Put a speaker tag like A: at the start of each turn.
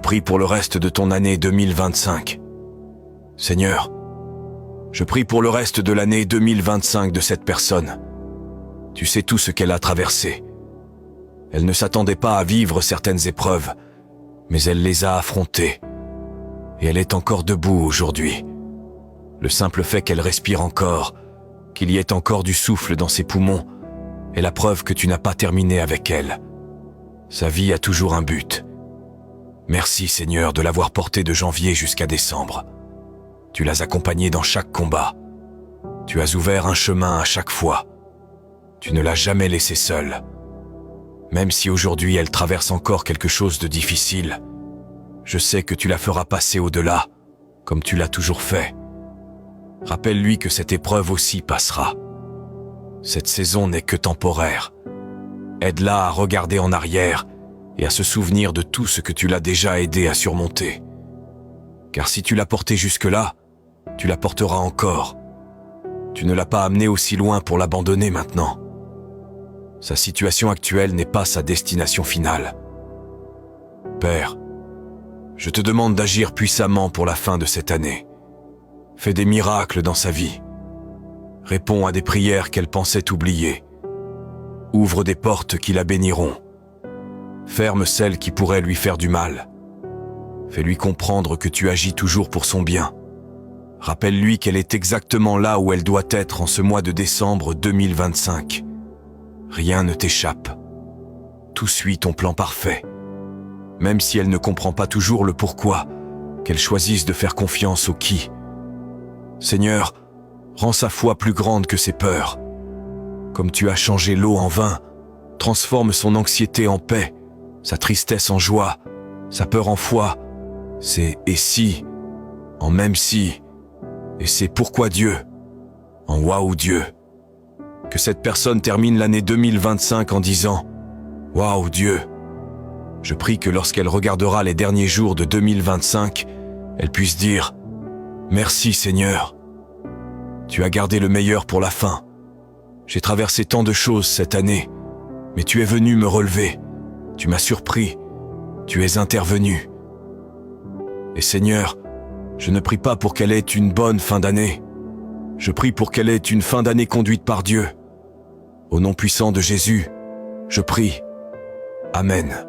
A: prie pour le reste de ton année 2025. Seigneur, je prie pour le reste de l'année 2025 de cette personne. Tu sais tout ce qu'elle a traversé. Elle ne s'attendait pas à vivre certaines épreuves, mais elle les a affrontées. Et elle est encore debout aujourd'hui. Le simple fait qu'elle respire encore, qu'il y ait encore du souffle dans ses poumons, est la preuve que tu n'as pas terminé avec elle. Sa vie a toujours un but. Merci Seigneur de l'avoir portée de janvier jusqu'à décembre. Tu l'as accompagnée dans chaque combat. Tu as ouvert un chemin à chaque fois. Tu ne l'as jamais laissée seule. Même si aujourd'hui elle traverse encore quelque chose de difficile, je sais que tu la feras passer au-delà, comme tu l'as toujours fait. Rappelle-lui que cette épreuve aussi passera. Cette saison n'est que temporaire. Aide-la à regarder en arrière et à se souvenir de tout ce que tu l'as déjà aidé à surmonter. Car si tu l'as porté jusque-là, tu la porteras encore. Tu ne l'as pas amenée aussi loin pour l'abandonner maintenant. Sa situation actuelle n'est pas sa destination finale. Père, je te demande d'agir puissamment pour la fin de cette année. Fais des miracles dans sa vie. Réponds à des prières qu'elle pensait oublier. Ouvre des portes qui la béniront. Ferme celles qui pourraient lui faire du mal. Fais-lui comprendre que tu agis toujours pour son bien. Rappelle-lui qu'elle est exactement là où elle doit être en ce mois de décembre 2025. Rien ne t'échappe. Tout suit ton plan parfait. Même si elle ne comprend pas toujours le pourquoi, qu'elle choisisse de faire confiance au qui. Seigneur, rends sa foi plus grande que ses peurs. Comme tu as changé l'eau en vin, transforme son anxiété en paix, sa tristesse en joie, sa peur en foi. C'est « et si » en « même si » et c'est « pourquoi Dieu » en « waouh Dieu ». Que cette personne termine l'année 2025 en disant « waouh Dieu ». Je prie que lorsqu'elle regardera les derniers jours de 2025, elle puisse dire « Merci Seigneur, tu as gardé le meilleur pour la fin. J'ai traversé tant de choses cette année, mais tu es venu me relever, tu m'as surpris, tu es intervenu. Et Seigneur, je ne prie pas pour qu'elle ait une bonne fin d'année, je prie pour qu'elle ait une fin d'année conduite par Dieu. Au nom puissant de Jésus, je prie. Amen.